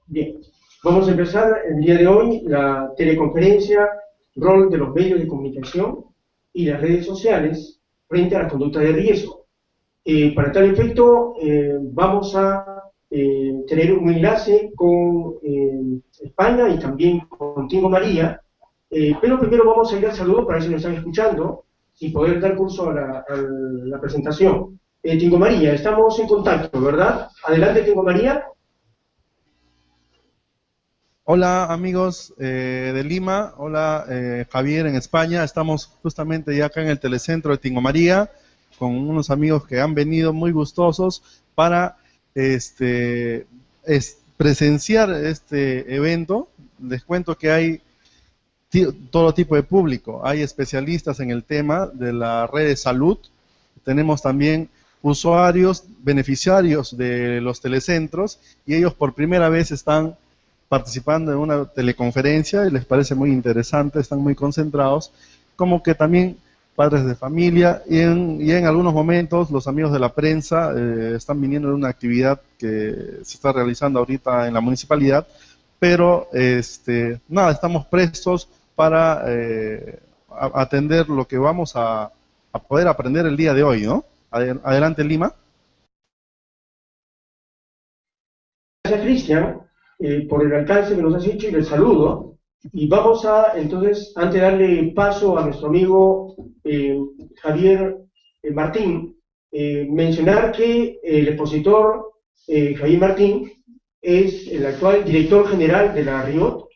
Bien, vamos a empezar el día de hoy la teleconferencia, rol de los medios de comunicación y las redes sociales frente a la conducta de riesgo. Para tal efecto, vamos a tener un enlace con España y también con Tingo María, pero primero vamos a ir al saludo para ver si nos están escuchando y poder dar curso a la presentación. Tingo María, estamos en contacto, ¿verdad? Adelante, Tingo María. Hola amigos de Lima, hola Javier en España, estamos justamente ya acá en el telecentro de Tingo María con unos amigos que han venido muy gustosos para presenciar este evento. Les cuento que hay todo tipo de público, hay especialistas en el tema de la red de salud, tenemos también usuarios, beneficiarios de los telecentros y ellos por primera vez están participando en una teleconferencia y les parece muy interesante, están muy concentrados, como que también padres de familia y en algunos momentos los amigos de la prensa están viniendo de una actividad que se está realizando ahorita en la municipalidad, pero nada, estamos prestos para atender lo que vamos a poder aprender el día de hoy, ¿no? Adelante, Lima. Gracias, Cristian, por el alcance que nos has hecho y el saludo. Y vamos a, entonces, antes de darle paso a nuestro amigo Javier Martín, mencionar que el expositor Javier Martín es el actual director general de la RIOT,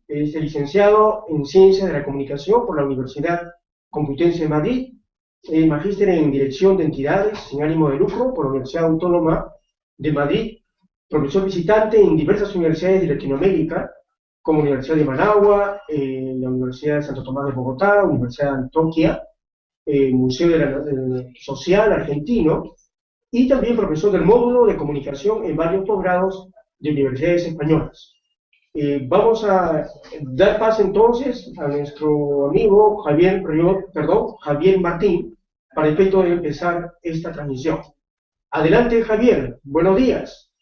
es el licenciado en Ciencias de la Comunicación por la Universidad Complutense de Madrid, magíster en Dirección de Entidades sin ánimo de lucro por la Universidad Autónoma de Madrid, profesor visitante en diversas universidades de Latinoamérica, como Universidad de Managua, la Universidad de Santo Tomás de Bogotá, Universidad de Antioquia, Museo Social Argentino, y también profesor del módulo de comunicación en varios posgrados de universidades españolas. Vamos a dar paso entonces a nuestro amigo Javier Martín, para efecto de empezar esta transmisión. Adelante, Javier, buenos días.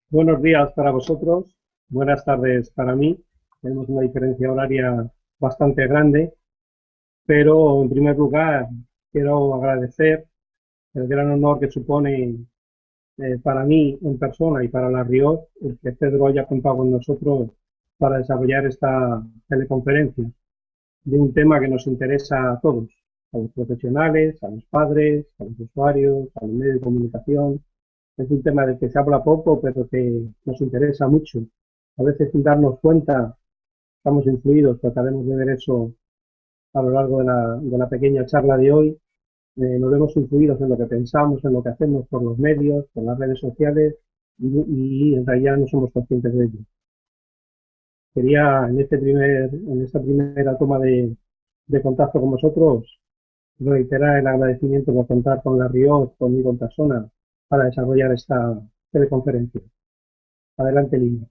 Buenos días para vosotros, buenas tardes para mí. Tenemos una diferencia horaria bastante grande, pero en primer lugar quiero agradecer el gran honor que supone para mí en persona y para la RIOT el que Pedro haya contado con nosotros para desarrollar esta teleconferencia de un tema que nos interesa a todos, a los profesionales, a los padres, a los usuarios, a los medios de comunicación. Es un tema del que se habla poco, pero que nos interesa mucho. A veces sin darnos cuenta estamos influidos, trataremos de ver eso a lo largo de la pequeña charla de hoy. Nos vemos influidos en lo que pensamos, en lo que hacemos por los medios, por las redes sociales y en realidad no somos conscientes de ello. Quería en esta primera toma de contacto con vosotros reiterar el agradecimiento por contar con la RIOT, conmigo en persona, para desarrollar esta teleconferencia. Adelante, Lina.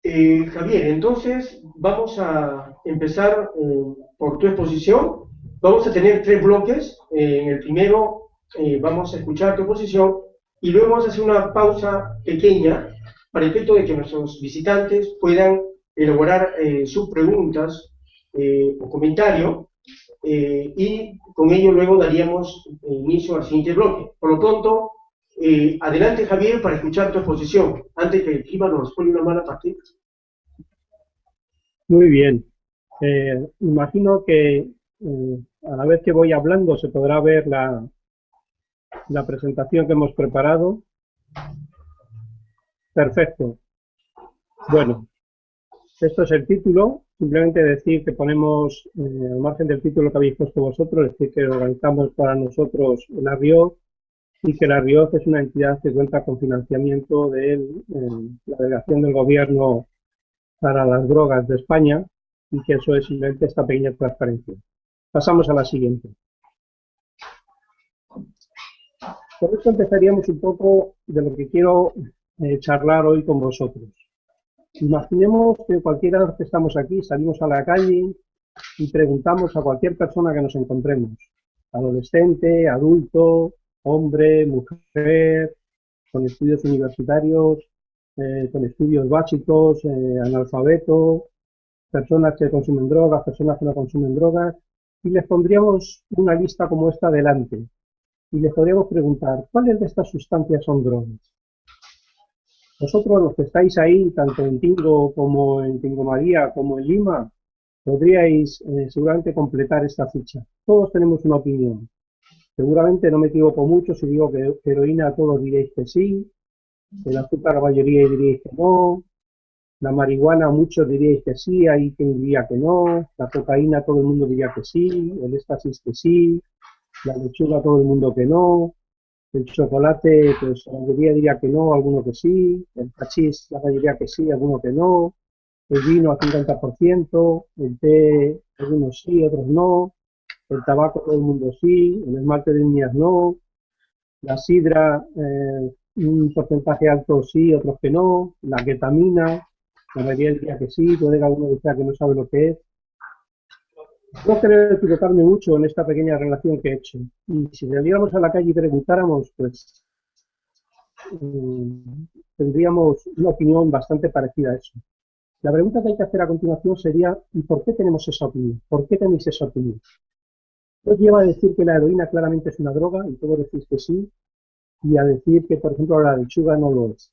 Javier, entonces vamos a empezar por tu exposición. Vamos a tener tres bloques. En el primero vamos a escuchar tu exposición y luego vamos a hacer una pausa pequeña para el efecto de que nuestros visitantes puedan elaborar sus preguntas o comentario y con ello luego daríamos inicio al siguiente bloque. Por lo pronto, adelante, Javier, para escuchar tu exposición, antes que el clima nos pone una mala partida. Muy bien. Imagino que a la vez que voy hablando se podrá ver la presentación que hemos preparado. Perfecto. Bueno, esto es el título. Simplemente decir que ponemos, al margen del título que habéis puesto vosotros, es decir, que organizamos para nosotros la RIOT y que la RIOT es una entidad que cuenta con financiamiento de la delegación del Gobierno para las drogas de España y que eso es simplemente esta pequeña transparencia. Pasamos a la siguiente. Por esto empezaríamos un poco de lo que quiero charlar hoy con vosotros. Imaginemos que cualquiera de los que estamos aquí salimos a la calle y preguntamos a cualquier persona que nos encontremos, adolescente, adulto, hombre, mujer, con estudios universitarios, con estudios básicos, analfabetos, personas que consumen drogas, personas que no consumen drogas, y les pondríamos una lista como esta delante. Y les podríamos preguntar, ¿cuáles de estas sustancias son drogas? Vosotros, los que estáis ahí, tanto en Tingo como en Tingo María, como en Lima, podríais seguramente completar esta ficha. Todos tenemos una opinión. Seguramente no me equivoco mucho si digo que heroína todos diréis que sí, el azúcar la mayoría diríais que no, la marihuana muchos diríais que sí, hay quien diría que no, la cocaína todo el mundo diría que sí, el éxtasis que sí, la lechuga todo el mundo que no, el chocolate pues la mayoría diría que no, alguno que sí, el hachís la mayoría que sí, alguno que no, el vino al 50%, el té algunos sí, otros no, el tabaco todo el mundo sí, el esmalte de uñas no, la sidra un porcentaje alto sí, otros que no, la ketamina, la mayoría diría que sí, puede que alguno diga que no sabe lo que es. No creo equivocarme mucho en esta pequeña relación que he hecho. Y si saliéramos a la calle y preguntáramos, pues tendríamos una opinión bastante parecida a eso. La pregunta que hay que hacer a continuación sería, ¿y por qué tenemos esa opinión? ¿Por qué tenéis esa opinión? Os lleva a decir que la heroína claramente es una droga, y todos decís que sí, y a decir que, por ejemplo, la lechuga no lo es.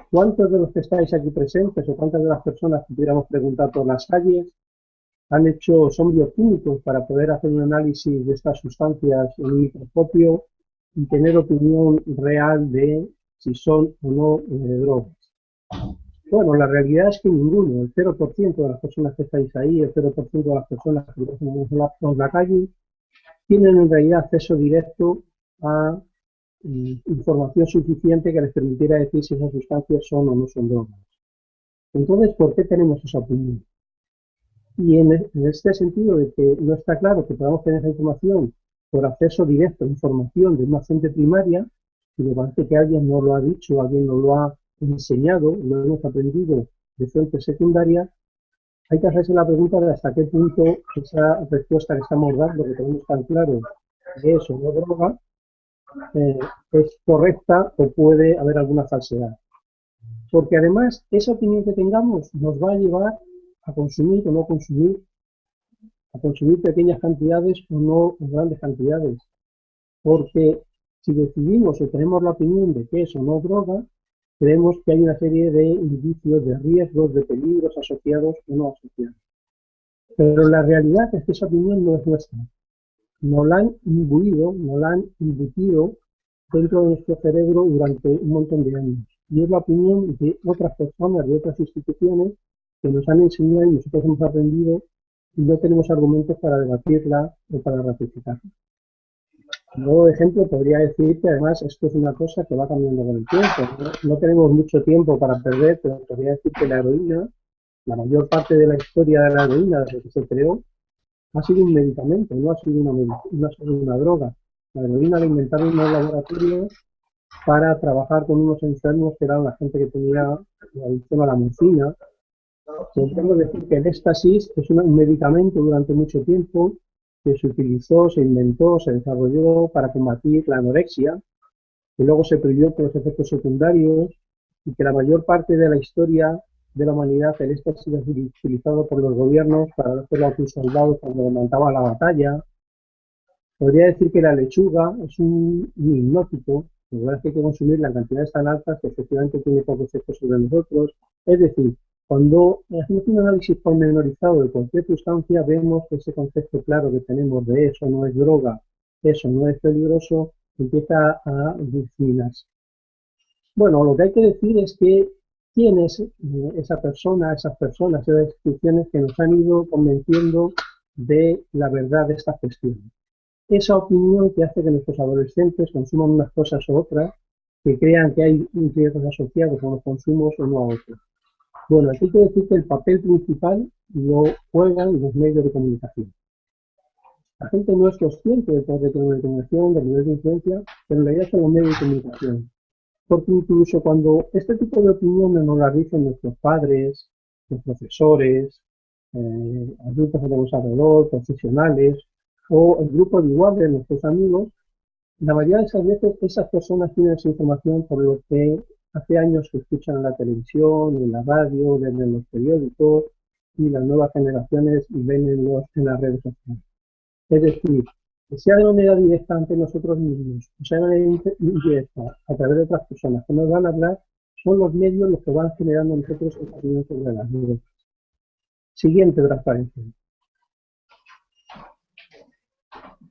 ¿Cuántos de los que estáis aquí presentes o cuántas de las personas que pudiéramos preguntar por las calles son bioquímicos para poder hacer un análisis de estas sustancias en un microscopio y tener opinión real de si son o no drogas? Bueno, la realidad es que ninguno, el 0% de las personas que estáis ahí, el 0% de las personas que vemos por la calle, tienen en realidad acceso directo a información suficiente que les permitiera decir si esas sustancias son o no son drogas. Entonces, ¿por qué tenemos esa opinión? Y en este sentido de que no está claro que podamos tener esa información por acceso directo a información de una fuente primaria, y me parece que alguien nos lo ha dicho, alguien nos lo ha enseñado, lo hemos aprendido de fuentes secundarias, hay que hacerse la pregunta de hasta qué punto esa respuesta que estamos dando, que tenemos tan claro que es o no droga, es correcta o puede haber alguna falsedad. Porque además esa opinión que tengamos nos va a llevar a consumir o no consumir, a consumir pequeñas cantidades o no grandes cantidades. Porque si decidimos o tenemos la opinión de que es o no droga, creemos que hay una serie de indicios de riesgos, de peligros asociados o no asociados. Pero la realidad es que esa opinión no es nuestra. Nos la han imbuido, nos la han embutido dentro de nuestro cerebro durante un montón de años. Y es la opinión de otras personas, de otras instituciones que nos han enseñado y nosotros hemos aprendido y no tenemos argumentos para debatirla o para ratificarla. Luego, de ejemplo, podría decir que además esto es una cosa que va cambiando con el tiempo. No tenemos mucho tiempo para perder, pero podría decir que la heroína, la mayor parte de la historia de la heroína, desde que se creó, ha sido un medicamento, no ha sido una droga. La heroína la inventaron en los laboratorios para trabajar con unos enfermos que eran la gente que tenía adicción a la morfina. Podemos decir que el éxtasis es un medicamento durante mucho tiempo que se utilizó, se inventó, se desarrolló para combatir la anorexia, que luego se prohibió por los efectos secundarios y que la mayor parte de la historia de la humanidad el éxtasis ha sido utilizado por los gobiernos para hacerlo a sus soldados cuando levantaban la batalla. Podría decir que la lechuga es un hipnótico, la verdad es que hay que consumirla en cantidades tan altas que efectivamente tiene poco efecto sobre nosotros. Es decir, cuando hacemos un análisis pormenorizado de cualquier sustancia, vemos que ese concepto claro que tenemos de eso no es droga, eso no es peligroso, empieza a difuminarse. Bueno, lo que hay que decir es que quién es esa persona, esas personas, esas instituciones que nos han ido convenciendo de la verdad de estas cuestiones. Esa opinión que hace que nuestros adolescentes consuman unas cosas u otras, que crean que hay riesgos asociados a los consumos o no a otros. Bueno, aquí hay que decir que el papel principal lo juegan los medios de comunicación. La gente no es consciente de la comunicación, del nivel de influencia, pero en realidad son los medios de comunicación. Porque incluso cuando este tipo de opiniones nos las dicen nuestros padres, los profesores, adultos que tenemos alrededor, profesionales, o el grupo de igual de nuestros amigos, La mayoría de esas veces esas personas tienen esa información por lo que hace años que escuchan en la televisión, en la radio, leen en los periódicos y las nuevas generaciones ven en las redes sociales. Es decir, que sea de manera directa ante nosotros mismos, o sea de manera indirecta a través de otras personas que nos van a hablar, son los medios los que van generando en nosotros opiniones sobre las redes. Siguiente transparencia.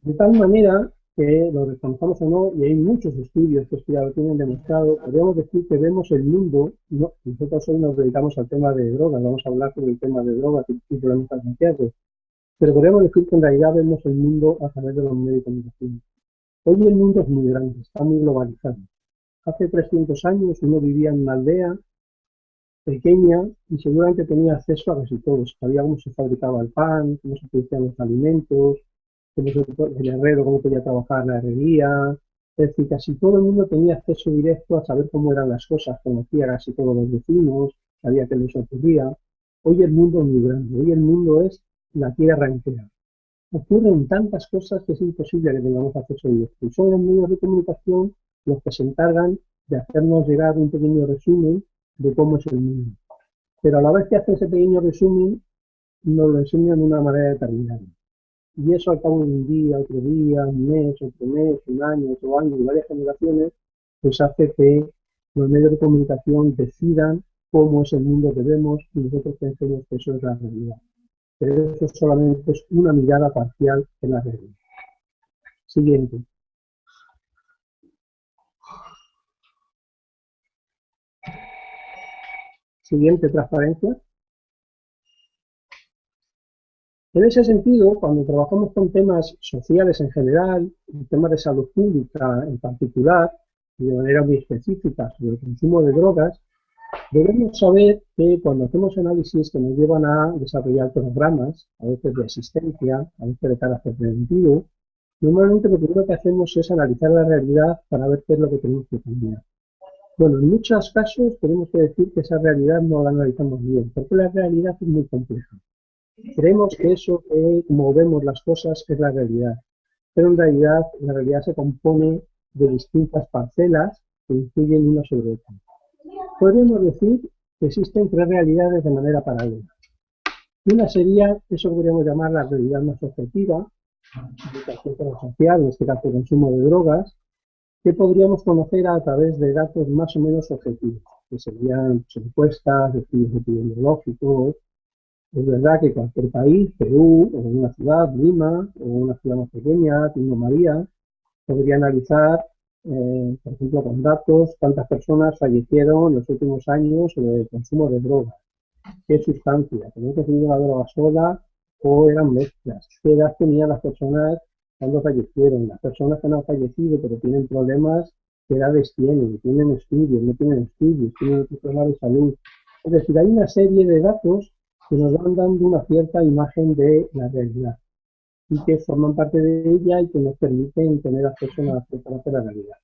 De tal manera que lo reconozcamos o no, y hay muchos estudios que ya lo tienen demostrado, podríamos decir que vemos el mundo, no, nosotros hoy nos dedicamos al tema de drogas, vamos a hablar sobre el tema de drogas y problemas asociados, pero podríamos decir que en realidad vemos el mundo a través de los medios de comunicación. Hoy el mundo es muy grande, está muy globalizado. Hace 300 años uno vivía en una aldea pequeña y seguramente tenía acceso a casi todo. Sabía cómo se fabricaba el pan, cómo se producían los alimentos, el herrero, cómo podía trabajar la herrería. Es decir, casi todo el mundo tenía acceso directo a saber cómo eran las cosas, conocía casi todos los vecinos, sabía qué les ocurría. Hoy el mundo es muy grande, hoy el mundo es la tierra entera. Ocurren tantas cosas que es imposible que tengamos acceso directo. Y son los medios de comunicación los que se encargan de hacernos llegar un pequeño resumen de cómo es el mundo. Pero a la vez que hace ese pequeño resumen, nos lo enseñan de una manera determinada. Y eso al cabo de un día, otro día, un mes, otro mes, un año, otro año y varias generaciones, pues hace que los medios de comunicación decidan cómo es el mundo que vemos y nosotros pensemos que eso es la realidad. Pero eso solamente es una mirada parcial en la realidad. Siguiente. Siguiente transparencia. En ese sentido, cuando trabajamos con temas sociales en general, y temas de salud pública en particular, y de manera muy específica sobre el consumo de drogas, debemos saber que cuando hacemos análisis que nos llevan a desarrollar programas, a veces de asistencia, a veces de carácter preventivo, normalmente lo primero que hacemos es analizar la realidad para ver qué es lo que tenemos que cambiar. Bueno, en muchos casos tenemos que decir que esa realidad no la analizamos bien, porque la realidad es muy compleja. Creemos que eso, como vemos las cosas, es la realidad, pero en realidad la realidad se compone de distintas parcelas que influyen una sobre otra. Podríamos decir que existen tres realidades de manera paralela. Una sería eso que podríamos llamar la realidad más objetiva, educación social, en este caso el consumo de drogas, que podríamos conocer a través de datos más o menos objetivos, que serían encuestas, estudios epidemiológicos. Es verdad que cualquier país, Perú, o una ciudad, Lima, o una ciudad más pequeña, Tingo María, podría analizar, por ejemplo, con datos, cuántas personas fallecieron en los últimos años sobre el consumo de drogas, qué sustancias, habían consumido la droga sola o eran mezclas, qué edad tenían las personas cuando fallecieron, las personas que no han fallecido pero tienen problemas, qué edades tienen estudios, no tienen estudios, tienen otros problemas de salud. Es decir, hay una serie de datos que nos van dando una cierta imagen de la realidad y que forman parte de ella y que nos permiten tener acceso a la realidad.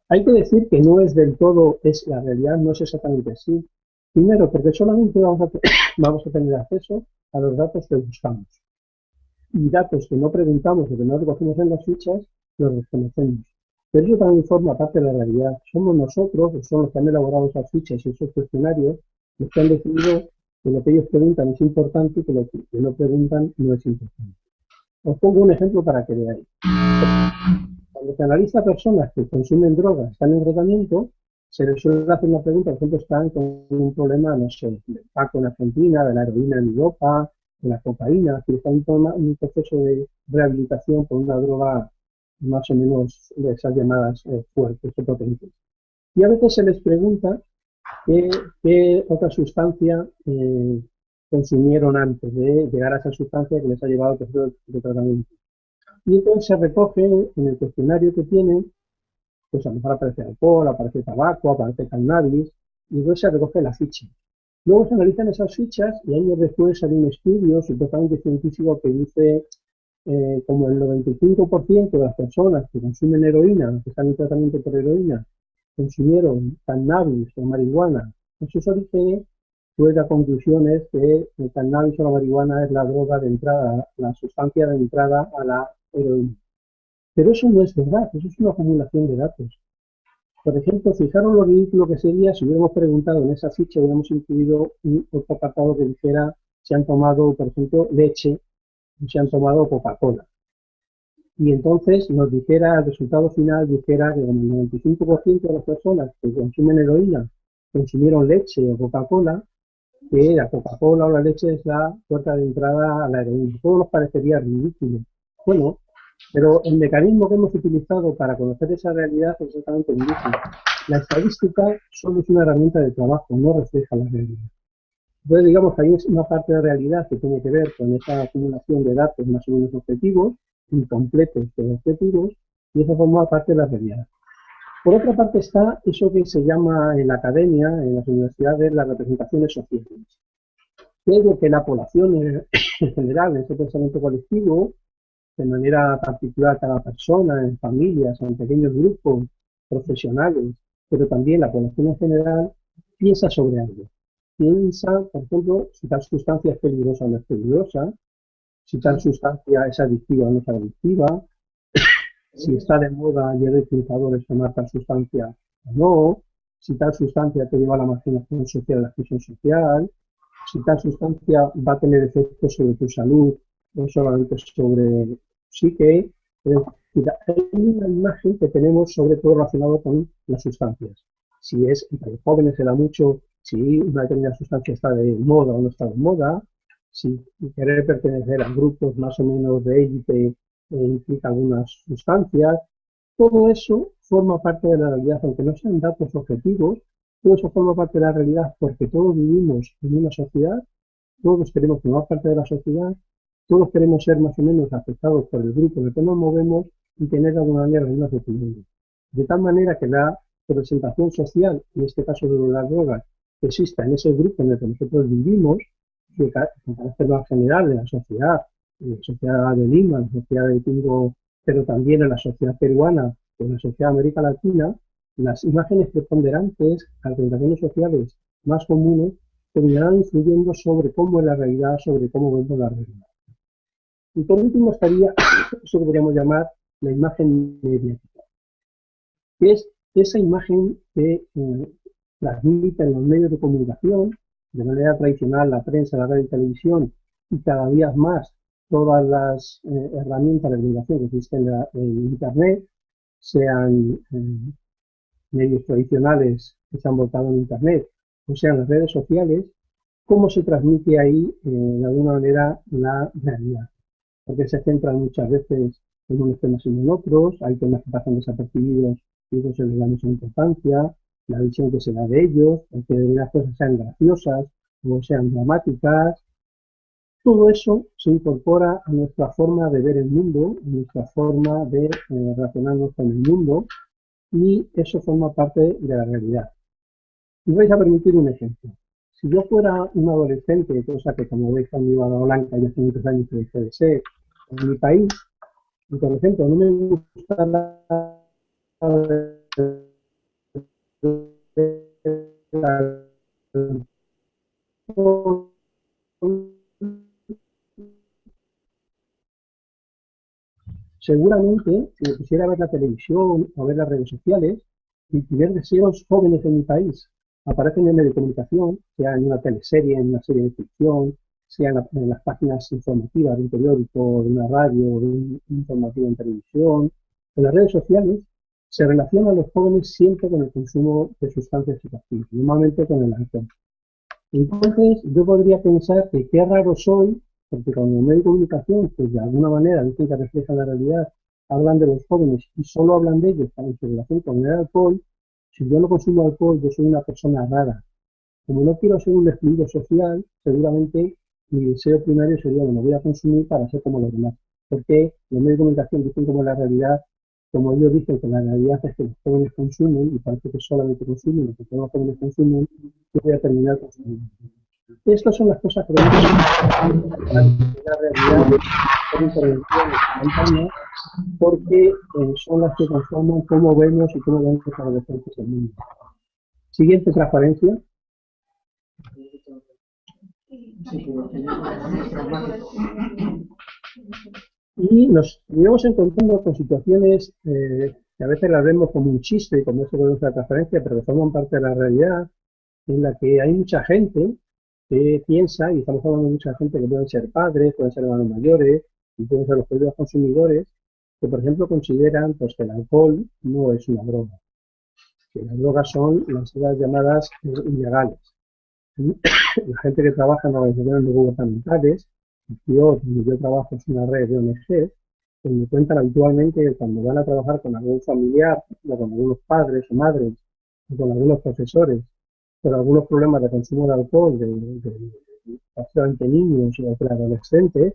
Hay que decir que no es del todo, es la realidad, no es exactamente así. Primero, porque solamente vamos a tener acceso a los datos que buscamos. Y datos que no preguntamos o que no recogemos en las fichas, los desconocemos. Pero eso también forma parte de la realidad. Somos nosotros, que son los que han elaborado esas fichas y esos cuestionarios, los que han decidido que lo que ellos preguntan es importante y que lo que no preguntan no es importante. Os pongo un ejemplo para que veáis. Cuando se analiza a personas que consumen drogas, están en tratamiento, se les suele hacer una pregunta, por ejemplo, están con un problema, no sé, del Paco en Argentina, de la heroína en Europa, de la cocaína, que están en un proceso de rehabilitación por una droga más o menos de esas llamadas fuertes o potentes. Y a veces se les pregunta qué otra sustancia consumieron antes de llegar a esa sustancia que les ha llevado al proceso de tratamiento. Y entonces se recoge en el cuestionario que tienen, pues a lo mejor aparece alcohol, aparece tabaco, aparece cannabis, y entonces se recoge la ficha. Luego se analizan esas fichas y años después sale un estudio supuestamente científico que dice como el 95% de las personas que consumen heroína, que están en tratamiento por heroína, consumieron cannabis o marihuana en sus orígenes, pues la conclusión es que el cannabis o la marihuana es la droga de entrada, la sustancia de entrada a la heroína. Pero eso no es verdad, eso es una acumulación de datos. Por ejemplo, fijaros lo ridículo que sería si hubiéramos preguntado en esa ficha, hubiéramos incluido otro apartado que dijera si han tomado, por ejemplo, leche o si han tomado Coca-Cola. Y entonces nos dijera, el resultado final dijera que el 95% de las personas que consumen heroína consumieron leche o Coca-Cola, que la Coca-Cola o la leche es la puerta de entrada a la heroína. Todo nos parecería ridículo. Bueno, pero el mecanismo que hemos utilizado para conocer esa realidad es exactamente el mismo. La estadística solo es una herramienta de trabajo, no refleja la realidad. Entonces, digamos, hay una parte de realidad que tiene que ver con esa acumulación de datos más o menos objetivos, incompletos pero objetivos, y eso forma parte de la realidad. Por otra parte está eso que se llama en la academia, en las universidades, las representaciones sociales. Que es lo que la población en general, en ese pensamiento colectivo, de manera particular cada persona, en familias, en pequeños grupos, profesionales, pero también la población en general, piensa sobre algo. Piensa, por ejemplo, si tal sustancia es peligrosa o no es peligrosa, si tal sustancia es adictiva o no es adictiva, si está de moda y es reclutadores tomar tal sustancia o no, si tal sustancia te lleva a la marginación social, a la exclusión social, si tal sustancia va a tener efectos sobre tu salud, no solamente sobre psique. Hay una imagen que tenemos sobre todo relacionado con las sustancias. Si es entre los jóvenes se da mucho, si una determinada sustancia está de moda o no está de moda, si querer pertenecer a grupos más o menos de élite implica algunas sustancias. Todo eso forma parte de la realidad, aunque no sean datos objetivos, todo eso forma parte de la realidad porque todos vivimos en una sociedad, todos queremos formar parte de la sociedad, todos queremos ser más o menos afectados por el grupo en el que nos movemos y tener de alguna manera las mismas opiniones. De tal manera que la representación social, en este caso de las drogas, que exista en ese grupo en el que nosotros vivimos, de carácter más general de la sociedad de Lima, la sociedad de Tingo, pero también en la sociedad peruana, en la sociedad de América Latina, las imágenes preponderantes, las representaciones sociales más comunes, terminarán influyendo sobre cómo es la realidad, sobre cómo vemos la realidad. Y por último estaría eso que podríamos llamar la imagen mediática, que es esa imagen que transmiten los medios de comunicación, de manera tradicional la prensa, la radio y televisión, y cada día más todas las herramientas de comunicación que existen en Internet, sean medios tradicionales que se han volcado en Internet, o sean las redes sociales, cómo se transmite ahí, de alguna manera, la realidad. Porque se centran muchas veces en unos temas y en otros, hay temas que pasan desapercibidos y no se les da mucha importancia, la visión que se da de ellos, el que determinadas cosas sean graciosas o sean dramáticas. Todo eso se incorpora a nuestra forma de ver el mundo, a nuestra forma de relacionarnos con el mundo, y eso forma parte de la realidad. Y vais a permitir un ejemplo. Si yo fuera un adolescente, cosa que como veis con mi barba blanca ya hace muchos años que dejé de ser, en mi país, y por ejemplo no me gusta la seguramente, si me quisiera ver la televisión o ver las redes sociales, mi primer deseo es jóvenes en mi país. Aparecen en medio de comunicación, sea en una teleserie, en una serie de ficción, sea en las páginas informativas de un periódico, de una radio, de un informativo en televisión. En las redes sociales se relacionan a los jóvenes siempre con el consumo de sustancias psicoactivas, normalmente con el alcohol. Entonces, yo podría pensar que qué raro soy, porque cuando los medios de comunicación, pues de alguna manera dicen que reflejan la realidad, hablan de los jóvenes y solo hablan de ellos en su relación con el alcohol. Si yo no consumo alcohol, yo soy una persona rara. Como no quiero ser un excluido social, seguramente mi deseo primario sería, bueno, voy a consumir para ser como los demás. Porque los medios de comunicación dicen como la realidad, como ellos dicen que la realidad es que los jóvenes consumen, y parece que solamente consumen lo que todos los jóvenes consumen, yo voy a terminar consumiendo. Estas son las cosas que debemos la realidad por intervenciones espontáneas, porque son las que conforman cómo vemos y cómo vemos a los adolescentes del mundo. Siguiente transparencia. Y nos íbamos encontrando con situaciones que a veces las vemos como un chiste, como eso de nuestra transparencia, pero que forman parte de la realidad, en la que hay mucha gente que piensa, y estamos hablando de mucha gente que pueden ser padres, pueden ser hermanos mayores, y pueden ser los propios consumidores, que por ejemplo consideran pues, que el alcohol no es una droga, que las drogas son las llamadas ilegales. La gente que trabaja en organizaciones no gubernamentales, yo, donde yo trabajo es una red de ONGs, que me cuentan habitualmente que cuando van a trabajar con algún familiar, o con algunos padres o madres, o con algunos profesores, por algunos problemas de consumo de alcohol, bastante niños o adolescentes,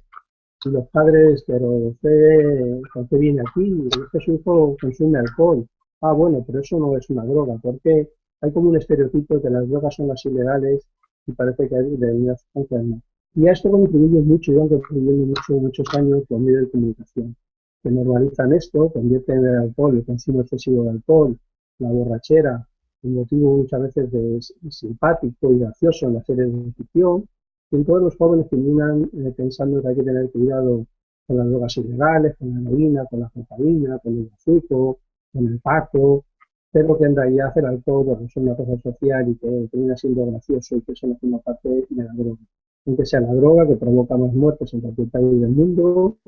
y los padres, pero usted viene aquí, es que su hijo consume alcohol. Ah, bueno, pero eso no es una droga, porque hay como un estereotipo de que las drogas son las ilegales y parece que hay de unas sustancias no. Y a esto contribuye mucho, yo contribuyendo mucho, muchos años los medios de comunicación, que normalizan esto, convierten el alcohol, el consumo excesivo de alcohol, la borrachera, un motivo muchas veces de simpático y gracioso en las series de ficción, y todos los jóvenes terminan pensando que hay que tener cuidado con las drogas ilegales, con la heroína, con la cocaína, con el bazuco, con el paco, pero que en realidad el alcohol bueno, es una cosa social y que termina siendo gracioso y que eso no forma parte de la droga. Aunque sea la droga que provoca más muertes en cualquier país del mundo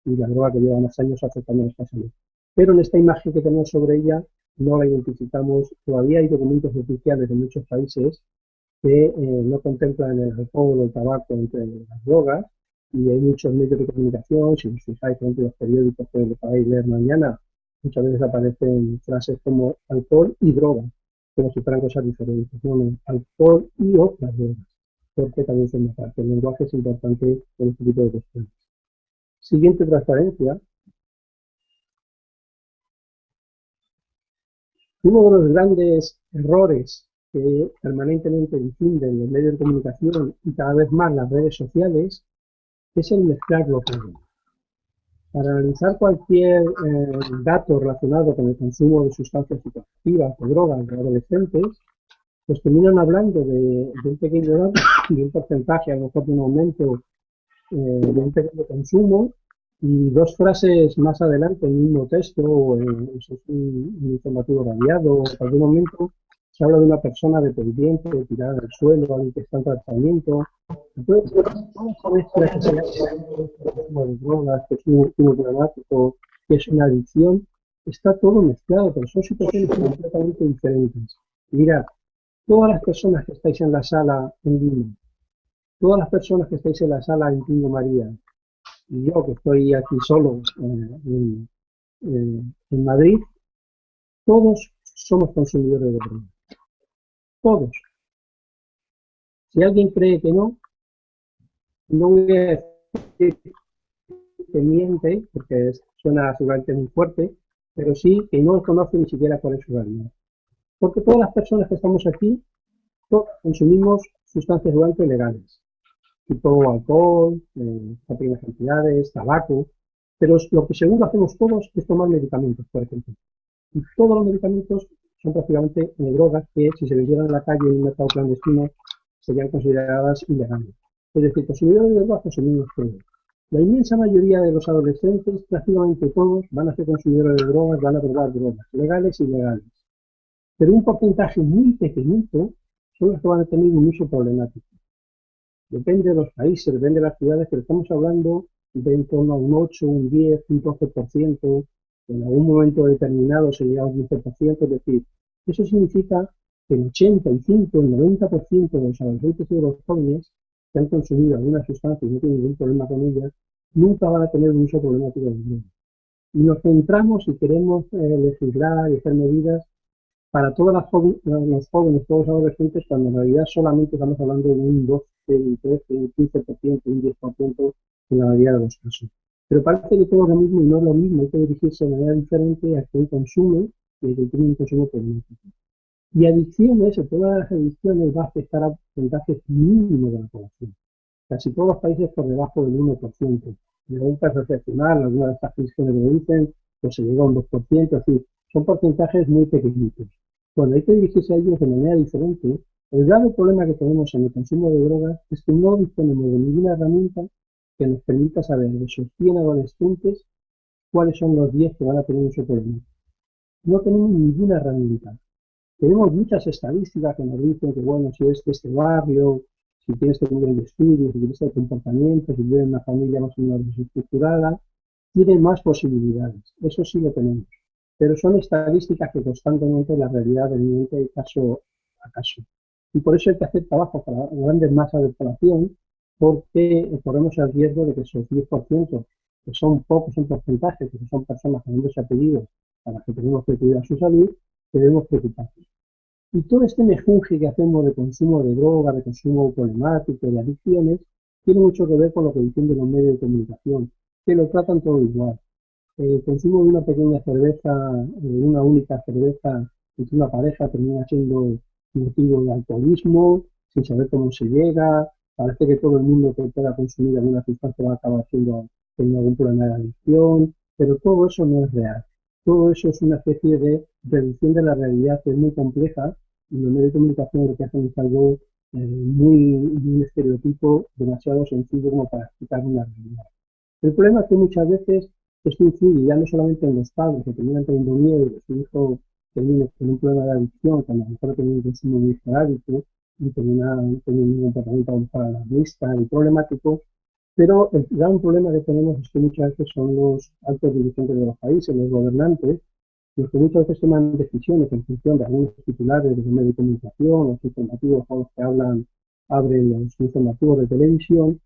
y la droga que lleva más años afectando a nuestra salud. Pero en esta imagen que tenemos sobre ella no la identificamos. Todavía hay documentos oficiales de muchos países que no contemplan el alcohol o el tabaco entre las drogas, y hay muchos medios de comunicación, si os fijáis, por ejemplo, los periódicos que lo podéis leer mañana, muchas veces aparecen frases como alcohol y drogas, como si fueran cosas diferentes. No, no, alcohol y otras drogas, porque también forma parte. El lenguaje es importante en este tipo de cuestiones. Siguiente transparencia. Uno de los grandes errores que permanentemente difunden los medios de comunicación y cada vez más las redes sociales es el mezclarlo todo. Para analizar cualquier dato relacionado con el consumo de sustancias psicoactivas o drogas de adolescentes, pues terminan hablando de un pequeño dato, de un porcentaje, a lo mejor de un aumento de un pequeño consumo, y dos frases más adelante en el mismo texto, o eso es un informativo radiado, o en algún momento se habla de una persona dependiente, tirada al suelo, alguien que está en tratamiento. Entonces, ¿cómo se mezcla que sea consumo de drogas, que es un consumo dramático, que es una adicción? Está todo mezclado, pero son situaciones completamente diferentes. Mirad, todas las personas que estáis en la sala en Lima, todas las personas que estáis en la sala en Pingo María, y yo que estoy aquí solo en Madrid, todos somos consumidores de drogas. Todos. Si alguien cree que no, no voy a decir que miente, porque suena seguramente muy fuerte, pero sí que no conoce ni siquiera cuál es su realidad. Porque todas las personas que estamos aquí, todos consumimos sustancias durante legales, tipo alcohol, pequeñas cantidades, tabaco, pero lo que seguro hacemos todos es tomar medicamentos, por ejemplo. Y todos los medicamentos son prácticamente drogas que si se vendieran en la calle en un mercado clandestino serían consideradas ilegales. Es decir, consumidores de drogas consumimos todos. La inmensa mayoría de los adolescentes, prácticamente todos, van a ser consumidores de drogas, van a probar drogas, legales y ilegales. Pero un porcentaje muy pequeñito son los que van a tener un uso problemático. Depende de los países, depende de las ciudades, pero estamos hablando de en torno a un 8, un 10, un 12%, en algún momento determinado se llega a un 15%, es decir, eso significa que el 85, el 90% de los adolescentes y de los jóvenes que han consumido alguna sustancia y no tienen ningún problema con ellas, nunca van a tener un uso problemático de drogas. Y nos centramos y queremos legislar y hacer medidas para todas los jóvenes, todos los adolescentes, cuando en realidad solamente estamos hablando de un 12, un 13, un 15%, un 10% en la mayoría de los casos. Pero parece que todo es lo mismo y no es lo mismo, hay que dirigirse de manera diferente a quien consume y a quien tiene un consumo problemático. Y adicciones, el tema de las adicciones va a afectar a porcentajes mínimos de la población. Casi todos los países por debajo del 1%. De un caso excepcional, algunas de estas predicciones lo dicen, pues se llega a un 2%, es decir, son porcentajes muy pequeñitos. Bueno, hay que dirigirse a ellos de manera diferente. El grave problema que tenemos en el consumo de drogas es que no disponemos de ninguna herramienta que nos permita saber de esos 100 adolescentes cuáles son los 10 que van a tener un soporte. No tenemos ninguna herramienta. Tenemos muchas estadísticas que nos dicen que, bueno, si es de este barrio, si tienes este nivel de estudios, si tienes este comportamiento, si vives en una familia más o menos desestructurada, tienen más posibilidades. Eso sí lo tenemos. Pero son estadísticas que constantemente la realidad desmiente caso a caso. Y por eso hay que hacer trabajo para grandes masas de población, porque corremos el riesgo de que esos 10%, que son pocos en porcentaje, que son personas con nombres y apellidos, a las que tenemos que cuidar su salud, debemos preocuparnos. Y todo este mejunje que hacemos de consumo de drogas, de consumo problemático, de adicciones, tiene mucho que ver con lo que dicen los medios de comunicación, que lo tratan todo igual. El consumo de una pequeña cerveza, una única cerveza entre una pareja termina siendo motivo de alcoholismo, sin saber cómo se llega, parece que todo el mundo que pueda consumir alguna sustancia va a acabar teniendo algún problema de adicción, pero todo eso no es real. Todo eso es una especie de reducción de la realidad que es muy compleja y los medios de comunicación lo que hacen es algo muy estereotipo, demasiado sencillo como para explicar una realidad. El problema es que muchas veces esto influye ya no solamente en los padres que terminan teniendo miedo de que su hijo termine con un problema de adicción, que a lo mejor tiene un consumo muy esporádico y termina teniendo un comportamiento a lo mejor alarmista y problemático, pero el gran problema que tenemos es que muchas veces son los altos dirigentes de los países, los gobernantes, los que muchas veces toman decisiones en función de algunos titulares de los medios de comunicación, los informativos con los que abren los informativos de televisión,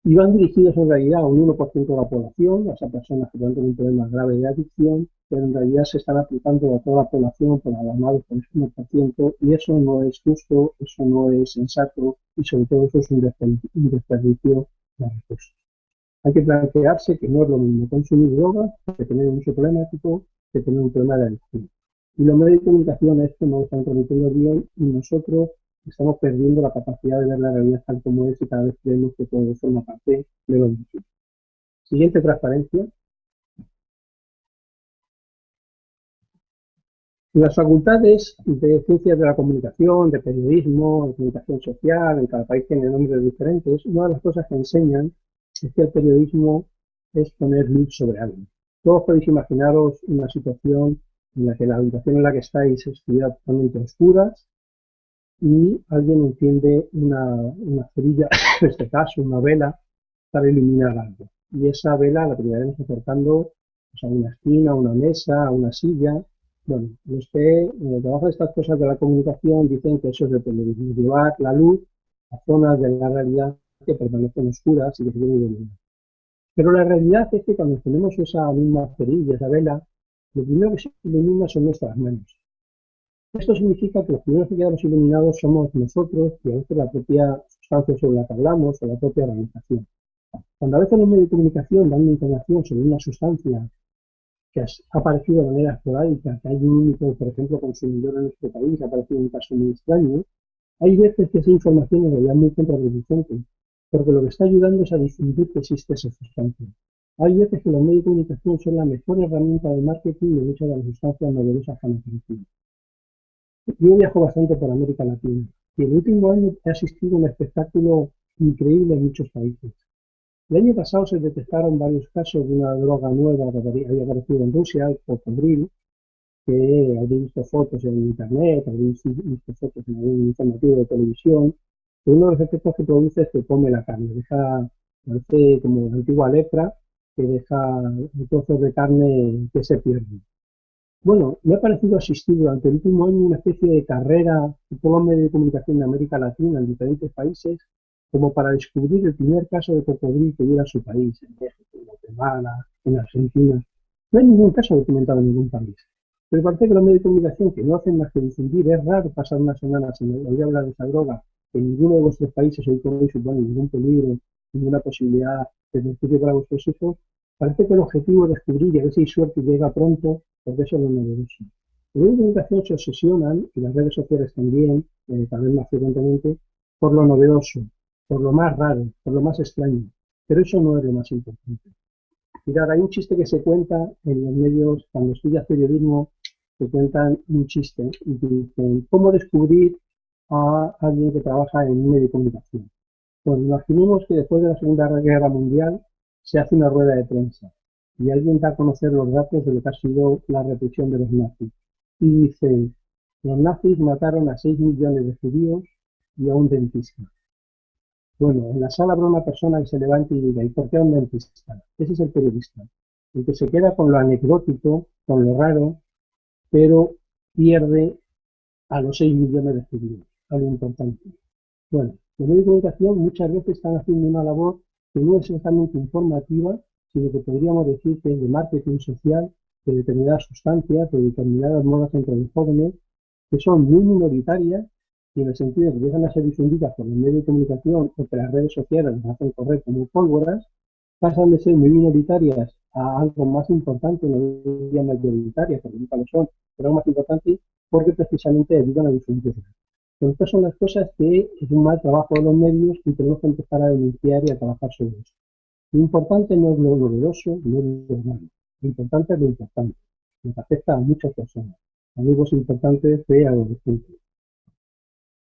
y van dirigidos en realidad a un 1% de la población, a esas personas que tienen un problema grave de adicción, pero en realidad se están aplicando a toda la población por alarmados por ese 1%, y eso no es justo, eso no es sensato, y sobre todo eso es un desperdicio de recursos. Hay que plantearse que no es lo mismo consumir drogas que tener un uso problemático, que tener un problema de adicción. Y los medios de comunicación esto no lo están transmitiendo bien y nosotros estamos perdiendo la capacidad de ver la realidad tal como es y cada vez creemos que todo forma parte de lo mismo. Siguiente transparencia. En las facultades de ciencias de la comunicación, de periodismo, de comunicación social, en cada país tiene nombres diferentes, una de las cosas que enseñan es que el periodismo es poner luz sobre algo. Todos podéis imaginaros una situación en la que la habitación en la que estáis estuviera totalmente oscura y alguien enciende una cerilla, en este caso una vela, para iluminar algo. Y esa vela la terminaremos acercando pues, a una esquina, a una mesa, a una silla. Bueno, los que trabajan estas cosas de la comunicación dicen que eso es de periodismo, llevar la luz a zonas de la realidad que permanecen oscuras y que se quieren iluminar. Pero la realidad es que cuando tenemos esa misma cerilla, esa vela, lo primero que se ilumina son nuestras manos. Esto significa que los primeros que quedamos iluminados somos nosotros y a veces la propia sustancia sobre la que hablamos o la propia organización. Cuando a veces los medios de comunicación dan información sobre una sustancia que ha aparecido de manera esporádica, que hay un único, por ejemplo, consumidor en nuestro país, ha aparecido un caso muy extraño, hay veces que esa información en realidad es muy contraproducente, porque lo que está ayudando es a difundir que existe esa sustancia. Hay veces que los medios de comunicación son la mejor herramienta de marketing de muchas de las sustancias novedosas que han aparecido. Yo viajo bastante por América Latina y el último año he asistido a un espectáculo increíble en muchos países. El año pasado se detectaron varios casos de una droga nueva que había aparecido en Rusia, el cocodril, que habéis visto fotos en internet, habéis visto fotos en algún informativo de televisión, que uno de los efectos que produce es que come la carne, parece como la antigua lepra, que deja trozos de carne que se pierden. Bueno, me ha parecido asistir durante el último año una especie de carrera de todos los medios de comunicación de América Latina en diferentes países, como para descubrir el primer caso de cocodrilo que hubiera en su país, en México, en Guatemala, en Argentina. No hay ningún caso documentado en ningún país. Pero parece que los medios de comunicación que no hacen más que difundir, es raro pasar unas semanas sin oír hablar de esa droga, que en ninguno de vuestros países hoy por hoy supone ningún peligro, ninguna posibilidad de beneficio para vuestros hijos. Parece que el objetivo es descubrir y a ver si hay suerte y llega pronto, porque eso es lo novedoso. Los medios de comunicación se obsesionan, y las redes sociales también, tal vez más frecuentemente, por lo novedoso, por lo más raro, por lo más extraño. Pero eso no es lo más importante. Mirad, hay un chiste que se cuenta en los medios, cuando estudias periodismo, se cuentan un chiste y dicen, ¿cómo descubrir a alguien que trabaja en un medio de comunicación? Bueno, imaginemos que después de la Segunda Guerra Mundial se hace una rueda de prensa y alguien da a conocer los datos de lo que ha sido la represión de los nazis. Y dice, los nazis mataron a 6 millones de judíos y a un dentista. Bueno, en la sala habrá una persona que se levante y diga, ¿y por qué a un dentista? Ese es el periodista, el que se queda con lo anecdótico, con lo raro, pero pierde a los 6 millones de judíos, a lo importante. Bueno, los medios de comunicación muchas veces están haciendo una labor que no es exactamente informativa, sino que podríamos decir que es de marketing social, de determinadas sustancias, de determinadas modas entre los jóvenes, que son muy minoritarias y en el sentido de que empiezan a ser difundidas por los medios de comunicación o que las redes sociales las hacen correr como pólvoras, pasan de ser muy minoritarias a algo más importante, no diría mayoritarias, porque nunca lo son, pero algo más importante porque precisamente ayudan a difundirlas. Pero estas son las cosas que es un mal trabajo de los medios y tenemos que empezar a denunciar y a trabajar sobre eso. Lo importante no es lo doloroso, no es lo malo. Lo importante es lo importante. Nos afecta a muchas personas. A grupos importantes de adolescentes.